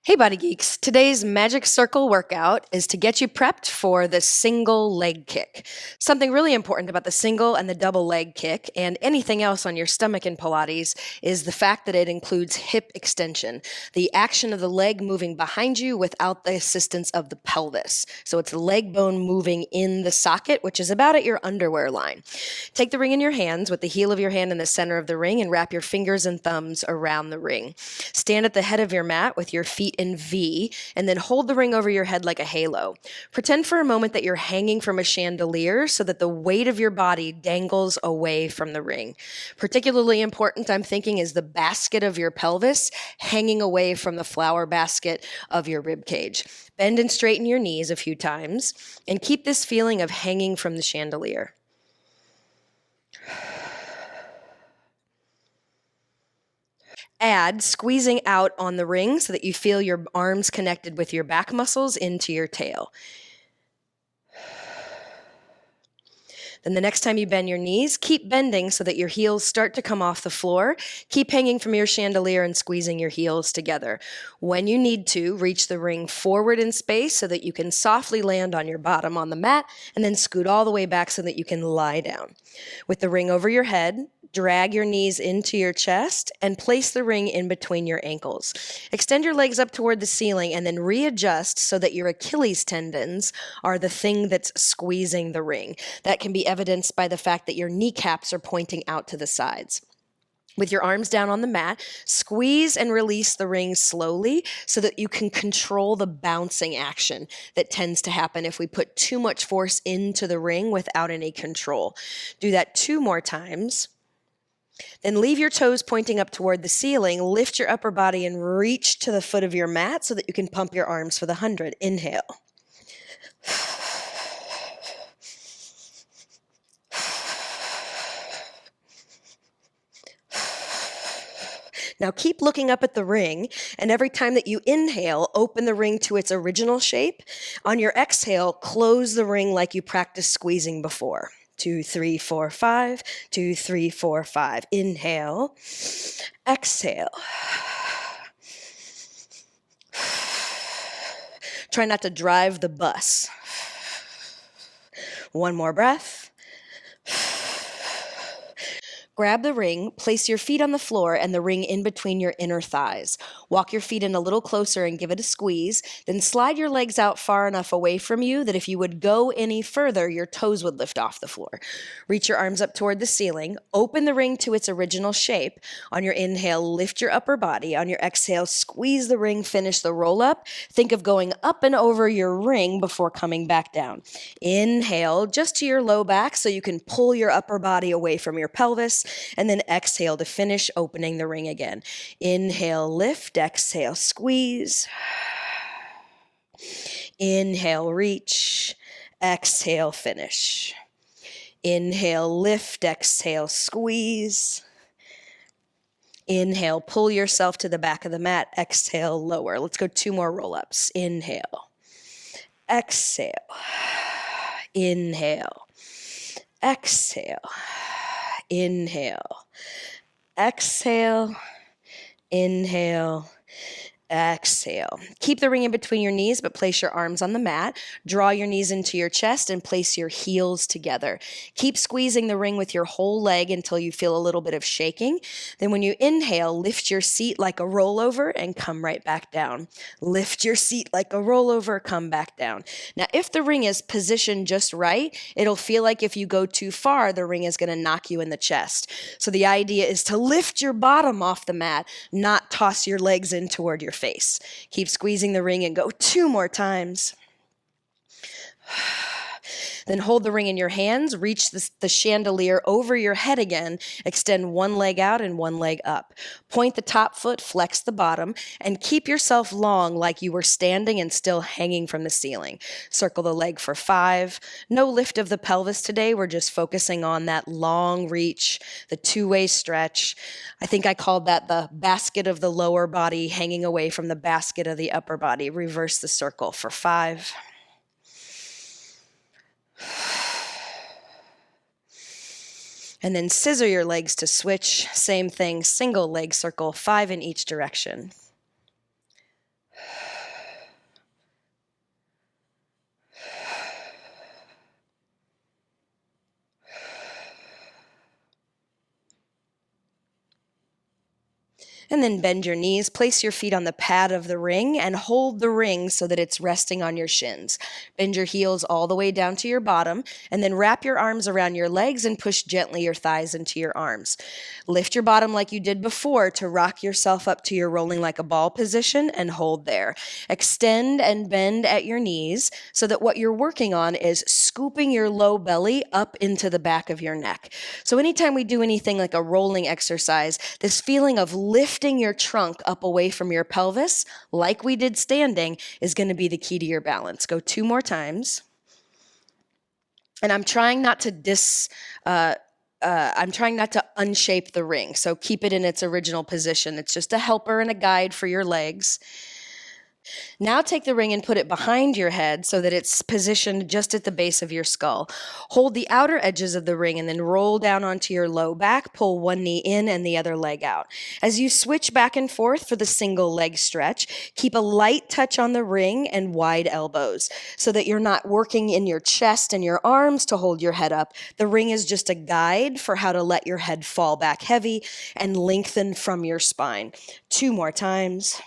Hey, Body Geeks. Today's Magic Circle workout is to get you prepped for the single leg kick. Something really important about the single and the double leg kick and anything else on your stomach in Pilates is the fact that it includes hip extension, the action of the leg moving behind you without the assistance of the pelvis. So it's the leg bone moving in the socket, which is about at your underwear line. Take the ring in your hands with the heel of your hand in the center of the ring and wrap your fingers and thumbs around the ring. Stand at the head of your mat with your feet in V, and then hold the ring over your head like a halo. Pretend for a moment that you're hanging from a chandelier so that the weight of your body dangles away from the ring. Particularly important, I'm thinking, is the basket of your pelvis hanging away from the flower basket of your rib cage. Bend and straighten your knees a few times, and keep this feeling of hanging from the chandelier. Add squeezing out on the ring so that you feel your arms connected with your back muscles into your tail. Then the next time you bend your knees, keep bending so that your heels start to come off the floor. Keep hanging from your chandelier and squeezing your heels together. When you need to, reach the ring forward in space so that you can softly land on your bottom on the mat, and then scoot all the way back so that you can lie down. With the ring over your head, drag your knees into your chest and place the ring in between your ankles. Extend your legs up toward the ceiling and then readjust so that your Achilles tendons are the thing that's squeezing the ring. That can be evidenced by the fact that your kneecaps are pointing out to the sides. With your arms down on the mat, squeeze and release the ring slowly so that you can control the bouncing action that tends to happen if we put too much force into the ring without any control. Do that 2 more times. Then leave your toes pointing up toward the ceiling, lift your upper body and reach to the foot of your mat so that you can pump your arms for the 100. Inhale. Now keep looking up at the ring, and every time that you inhale, open the ring to its original shape. On your exhale, close the ring like you practiced squeezing before. 2, 3, 4, 5. 2, 3, 4, 5. Inhale. Exhale. Try not to drive the bus. One more breath. Grab the ring, place your feet on the floor and the ring in between your inner thighs. Walk your feet in a little closer and give it a squeeze. Then slide your legs out far enough away from you that if you would go any further, your toes would lift off the floor. Reach your arms up toward the ceiling. Open the ring to its original shape. On your inhale, lift your upper body. On your exhale, squeeze the ring, finish the roll up. Think of going up and over your ring before coming back down. Inhale just to your low back so you can pull your upper body away from your pelvis. And then exhale to finish opening the ring again. Inhale, lift, exhale, squeeze. Inhale, reach, exhale, finish. Inhale, lift, exhale, squeeze. Inhale, pull yourself to the back of the mat, exhale, lower. Let's go 2 more roll-ups. Inhale, exhale, inhale, exhale. Inhale, exhale, inhale, exhale. Keep the ring in between your knees, but place your arms on the mat. Draw your knees into your chest and place your heels together. Keep squeezing the ring with your whole leg until you feel a little bit of shaking. Then when you inhale, lift your seat like a rollover and come right back down. Lift your seat like a rollover, come back down. Now, if the ring is positioned just right, it'll feel like if you go too far, the ring is going to knock you in the chest. So the idea is to lift your bottom off the mat, not toss your legs in toward your face. Keep squeezing the ring and go 2 more times. Then hold the ring in your hands, reach the chandelier over your head again, extend one leg out and one leg up. Point the top foot, flex the bottom, and keep yourself long like you were standing and still hanging from the ceiling. Circle the leg for 5. No lift of the pelvis today. We're just focusing on that long reach, the 2-way stretch. I think I called that the basket of the lower body hanging away from the basket of the upper body. Reverse the circle for 5. And then scissor your legs to switch. Same thing, single leg circle, 5 in each direction. And then bend your knees, place your feet on the pad of the ring, and hold the ring so that it's resting on your shins. Bend your heels all the way down to your bottom, and then wrap your arms around your legs and push gently your thighs into your arms. Lift your bottom like you did before to rock yourself up to your rolling like a ball position and hold there. Extend and bend at your knees so that what you're working on is scooping your low belly up into the back of your neck. So anytime we do anything like a rolling exercise, this feeling of lifting your trunk up away from your pelvis, like we did standing, is going to be the key to your balance. Go 2 more times. And I'm trying not to unshape the ring. So keep it in its original position. It's just a helper and a guide for your legs. Now take the ring and put it behind your head so that it's positioned just at the base of your skull. Hold the outer edges of the ring and then roll down onto your low back. Pull one knee in and the other leg out. As you switch back and forth for the single leg stretch, keep a light touch on the ring and wide elbows so that you're not working in your chest and your arms to hold your head up. The ring is just a guide for how to let your head fall back heavy and lengthen from your spine. 2 more times.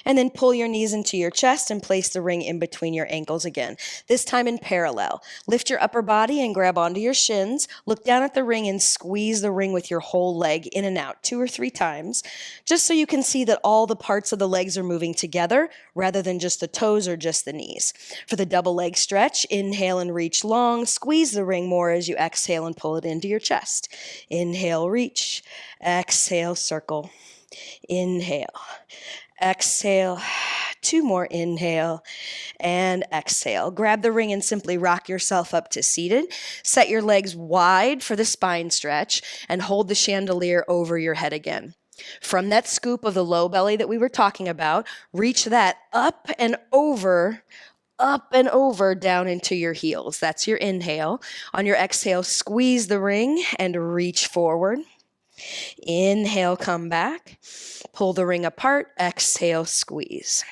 And then pull your knees into your chest and place the ring in between your ankles again, this time in parallel. Lift your upper body and grab onto your shins. Look down at the ring and squeeze the ring with your whole leg in and out 2 or 3 times, just so you can see that all the parts of the legs are moving together rather than just the toes or just the knees. For the double leg stretch, inhale and reach long. Squeeze the ring more as you exhale and pull it into your chest. Inhale, reach. Exhale, circle. Inhale. Exhale, 2 more, inhale, and exhale. Grab the ring and simply rock yourself up to seated. Set your legs wide for the spine stretch and hold the chandelier over your head again. From that scoop of the low belly that we were talking about, reach that up and over down into your heels. That's your inhale. On your exhale, squeeze the ring and reach forward. Inhale, come back. Pull the ring apart. Exhale, squeeze.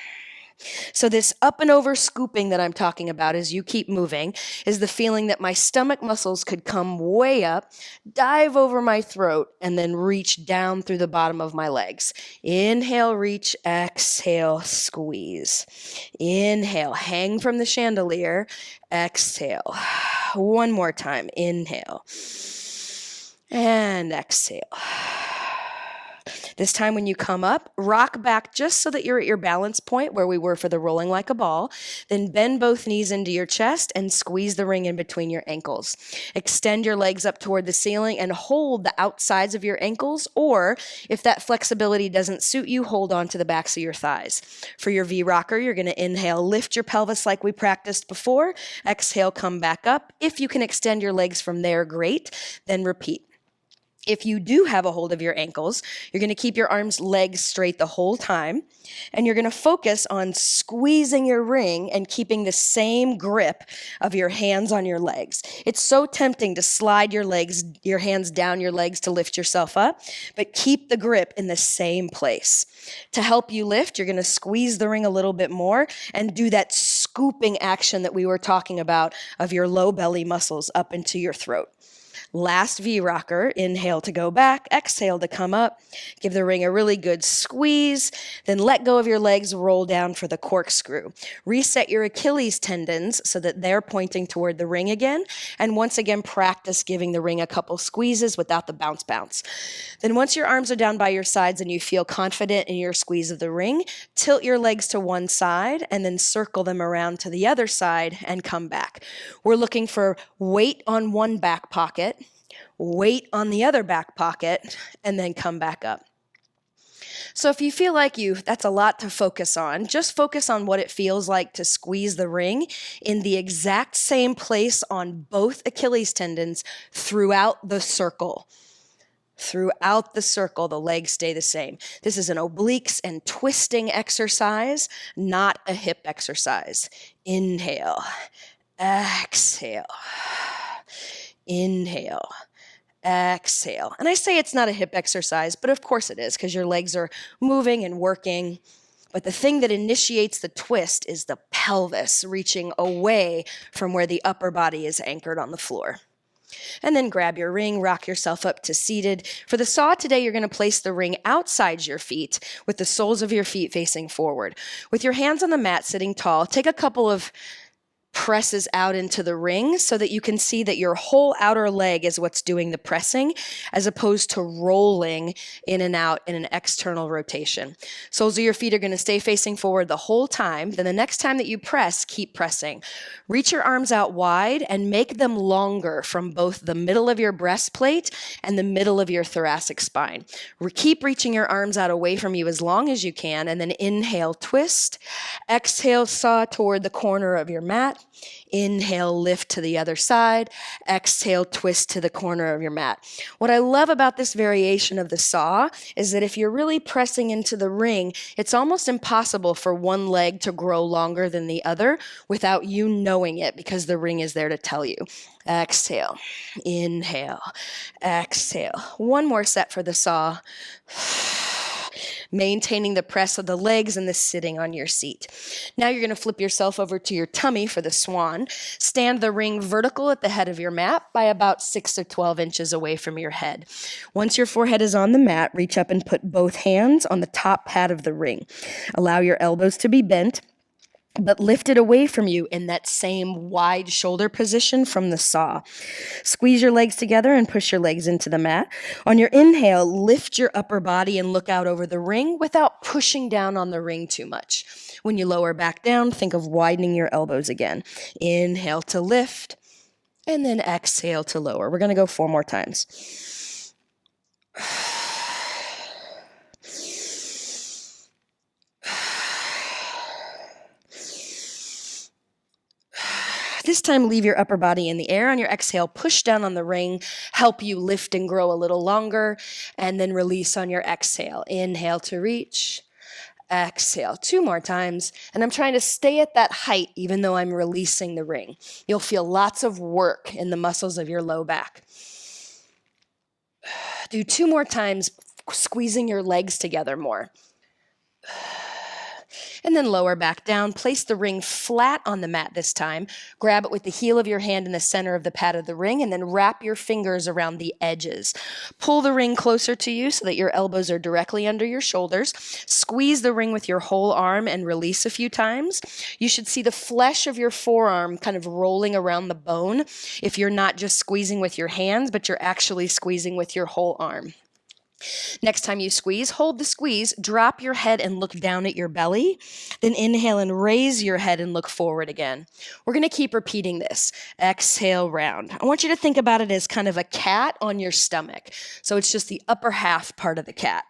So this up and over scooping that I'm talking about as you keep moving is the feeling that my stomach muscles could come way up, dive over my throat, and then reach down through the bottom of my legs. Inhale, reach. Exhale, squeeze. Inhale, hang from the chandelier. Exhale. 1 more time. Inhale. And exhale. This time when you come up, rock back just so that you're at your balance point where we were for the rolling like a ball. Then bend both knees into your chest and squeeze the ring in between your ankles. Extend your legs up toward the ceiling and hold the outsides of your ankles, or if that flexibility doesn't suit you, hold on to the backs of your thighs. For your V-rocker, you're going to inhale, lift your pelvis like we practiced before. Exhale, come back up. If you can extend your legs from there, great. Then repeat. If you do have a hold of your ankles, you're going to keep your arms, legs straight the whole time, and you're going to focus on squeezing your ring and keeping the same grip of your hands on your legs. It's so tempting to slide your hands down your legs to lift yourself up, but keep the grip in the same place. To help you lift, you're going to squeeze the ring a little bit more and do that scooping action that we were talking about of your low belly muscles up into your throat. Last V-rocker, inhale to go back, exhale to come up. Give the ring a really good squeeze, then let go of your legs, roll down for the corkscrew. Reset your Achilles tendons so that they're pointing toward the ring again, and once again practice giving the ring a couple squeezes without the bounce. Then once your arms are down by your sides and you feel confident in your squeeze of the ring, tilt your legs to one side and then circle them around to the other side and come back. We're looking for weight on one back pocket, weight on the other back pocket, and then come back up. So if you feel like that's a lot to focus on, just focus on what it feels like to squeeze the ring in the exact same place on both Achilles tendons throughout the circle. Throughout the circle, the legs stay the same. This is an obliques and twisting exercise, not a hip exercise. Inhale, exhale, inhale, exhale. And I say it's not a hip exercise, but of course it is because your legs are moving and working. But the thing that initiates the twist is the pelvis reaching away from where the upper body is anchored on the floor. And then grab your ring, rock yourself up to seated. For the saw today, you're going to place the ring outside your feet with the soles of your feet facing forward. With your hands on the mat sitting tall, take a couple of presses out into the ring so that you can see that your whole outer leg is what's doing the pressing as opposed to rolling in and out in an external rotation. Soles of your feet are going to stay facing forward the whole time. Then the next time that you press, keep pressing. Reach your arms out wide and make them longer from both the middle of your breastplate and the middle of your thoracic spine. Keep reaching your arms out away from you as long as you can, and then inhale, twist. Exhale, saw toward the corner of your mat. Inhale, lift to the other side. Exhale, twist to the corner of your mat. What I love about this variation of the saw is that if you're really pressing into the ring, it's almost impossible for one leg to grow longer than the other without you knowing it, because the ring is there to tell you. Exhale, inhale, exhale. One more set for the saw. Maintaining the press of the legs and the sitting on your seat. Now you're going to flip yourself over to your tummy for the swan. Stand the ring vertical at the head of your mat by about 6 to 12 inches away from your head. Once your forehead is on the mat, reach up and put both hands on the top pad of the ring. Allow your elbows to be bent, but lift it away from you in that same wide shoulder position from the saw. Squeeze your legs together and push your legs into the mat. On your inhale, lift your upper body and look out over the ring without pushing down on the ring too much. When you lower back down, think of widening your elbows again. Inhale to lift, and then exhale to lower. We're going to go 4 more times. This time, leave your upper body in the air. On your exhale, push down on the ring, help you lift and grow a little longer, and then release on your exhale. Inhale to reach, exhale. 2 more times, and I'm trying to stay at that height even though I'm releasing the ring. You'll feel lots of work in the muscles of your low back. Do 2 more times, squeezing your legs together more. And then lower back down. Place the ring flat on the mat this time. Grab it with the heel of your hand in the center of the pad of the ring, and then wrap your fingers around the edges. Pull the ring closer to you so that your elbows are directly under your shoulders. Squeeze the ring with your whole arm and release a few times. You should see the flesh of your forearm kind of rolling around the bone if you're not just squeezing with your hands, but you're actually squeezing with your whole arm. Next time you squeeze, hold the squeeze, drop your head and look down at your belly, then inhale and raise your head and look forward again. We're going to keep repeating this. Exhale, round. I want you to think about it as kind of a cat on your stomach. So it's just the upper half part of the cat.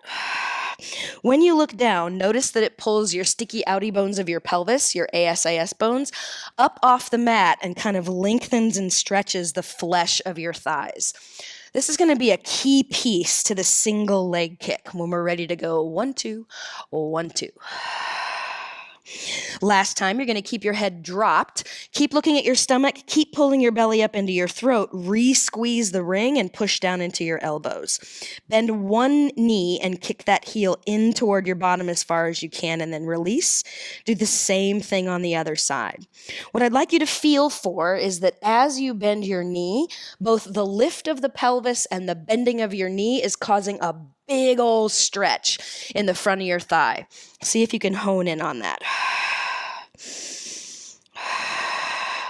When you look down, notice that it pulls your sticky outie bones of your pelvis, your ASIS bones, up off the mat and kind of lengthens and stretches the flesh of your thighs. This is going to be a key piece to the single leg kick when we're ready to go 1, 2, 1, 2. Last time, you're going to keep your head dropped. Keep looking at your stomach. Keep pulling your belly up into your throat. Re-squeeze the ring and push down into your elbows. Bend one knee and kick that heel in toward your bottom as far as you can, and then release. Do the same thing on the other side. What I'd like you to feel for is that as you bend your knee, both the lift of the pelvis and the bending of your knee is causing a big old stretch in the front of your thigh. See if you can hone in on that.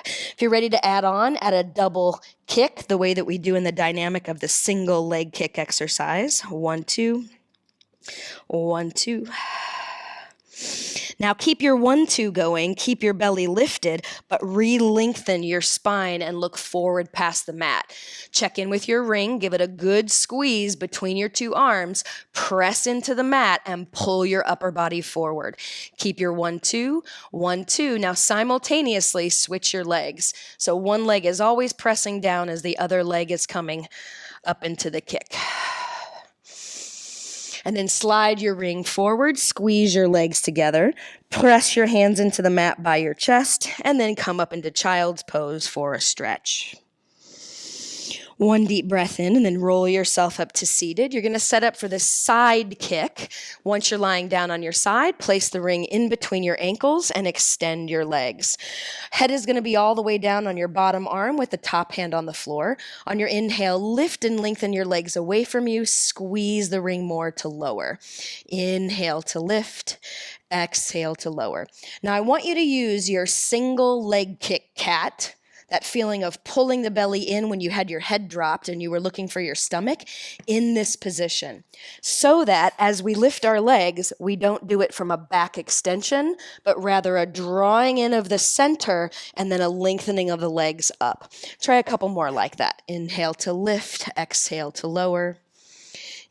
If you're ready to add a double kick, the way that we do in the dynamic of the single leg kick exercise. 1, 2, 1, 2. Now keep your 1, 2 going, keep your belly lifted, but re-lengthen your spine and look forward past the mat. Check in with your ring, give it a good squeeze between your 2 arms, press into the mat and pull your upper body forward. Keep your 1, 2, 1, 2. Now simultaneously switch your legs. So one leg is always pressing down as the other leg is coming up into the kick. And then slide your ring forward, squeeze your legs together, press your hands into the mat by your chest, and then come up into child's pose for a stretch. One deep breath in and then roll yourself up to seated. You're going to set up for the side kick. Once you're lying down on your side, place the ring in between your ankles and extend your legs. Head is going to be all the way down on your bottom arm with the top hand on the floor. On your inhale, lift and lengthen your legs away from you. Squeeze the ring more to lower. Inhale to lift. Exhale to lower. Now I want you to use your single leg kick cat, that feeling of pulling the belly in when you had your head dropped and you were looking for your stomach, in this position, so that as we lift our legs, we don't do it from a back extension, but rather a drawing in of the center and then a lengthening of the legs up. Try a couple more like that. Inhale to lift, exhale to lower.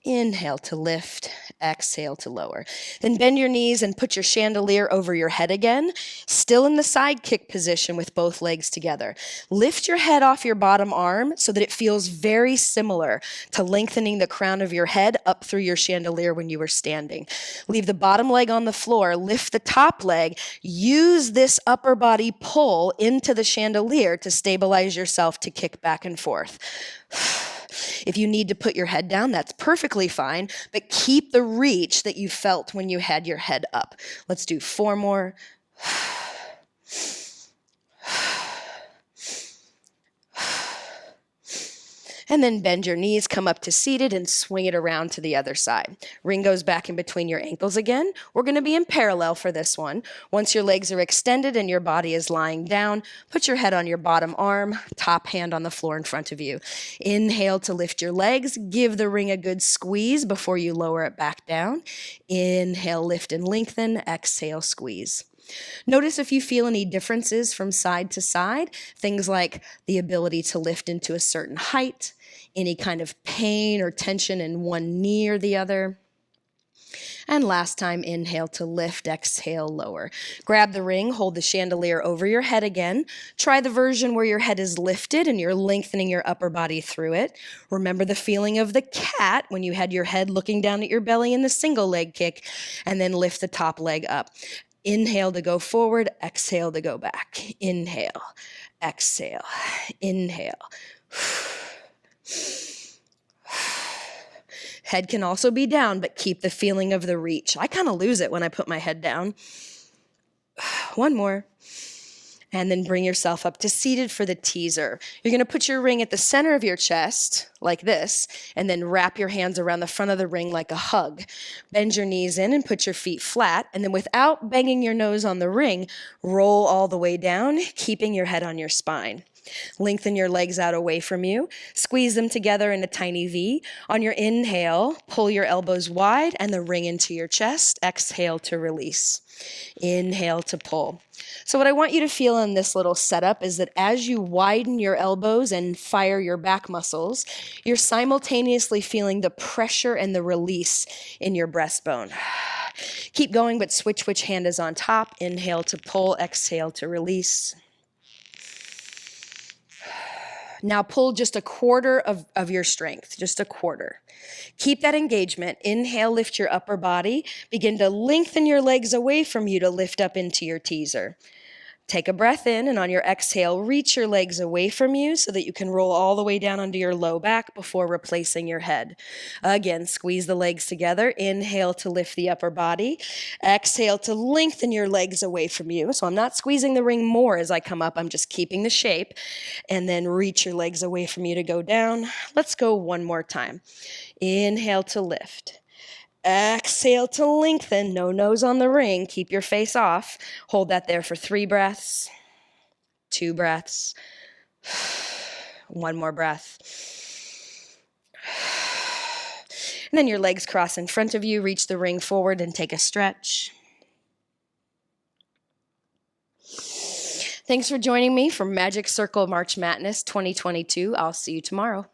Inhale to lift, exhale to lower. Then bend your knees and put your chandelier over your head again, still in the side kick position with both legs together. Lift your head off your bottom arm so that it feels very similar to lengthening the crown of your head up through your chandelier when you were standing. Leave the bottom leg on the floor, lift the top leg, use this upper body pull into the chandelier to stabilize yourself to kick back and forth. If you need to put your head down, that's perfectly fine, but keep the reach that you felt when you had your head up. Let's do 4 more. And then bend your knees, come up to seated, and swing it around to the other side. Ring goes back in between your ankles again. We're going to be in parallel for this one. Once your legs are extended and your body is lying down, put your head on your bottom arm, top hand on the floor in front of you. Inhale to lift your legs. Give the ring a good squeeze before you lower it back down. Inhale, lift and lengthen. Exhale, squeeze. Notice if you feel any differences from side to side, things like the ability to lift into a certain height, any kind of pain or tension in one knee or the other. And last time, inhale to lift, exhale, lower. Grab the ring, hold the chandelier over your head again. Try the version where your head is lifted and you're lengthening your upper body through it. Remember the feeling of the cat when you had your head looking down at your belly in the single leg kick, and then lift the top leg up. Inhale to go forward, exhale to go back. Inhale, exhale, inhale. Head can also be down, but keep the feeling of the reach. I kind of lose it when I put my head down. 1 more. And then bring yourself up to seated for the teaser. You're going to put your ring at the center of your chest, like this, and then wrap your hands around the front of the ring like a hug. Bend your knees in and put your feet flat, and then without banging your nose on the ring, roll all the way down, keeping your head on your spine. Lengthen your legs out away from you. Squeeze them together in a tiny V. On your inhale, pull your elbows wide and the ring into your chest. Exhale to release. Inhale to pull. So what I want you to feel in this little setup is that as you widen your elbows and fire your back muscles, you're simultaneously feeling the pressure and the release in your breastbone. Keep going, but switch which hand is on top. Inhale to pull, exhale to release. Now pull just 1/4 of your strength, just 1/4. Keep that engagement. Inhale, lift your upper body. Begin to lengthen your legs away from you to lift up into your teaser. Take a breath in, and on your exhale, reach your legs away from you so that you can roll all the way down onto your low back before replacing your head. Again, squeeze the legs together. Inhale to lift the upper body. Exhale to lengthen your legs away from you. So I'm not squeezing the ring more as I come up. I'm just keeping the shape. And then reach your legs away from you to go down. Let's go 1 more time. Inhale to lift. Exhale to lengthen. No nose on the ring. Keep your face off. Hold that there for 3 breaths, 2 breaths, 1 more breath. And then your legs cross in front of you. Reach the ring forward and take a stretch. Thanks for joining me for Magic Circle March Madness 2022. I'll see you tomorrow.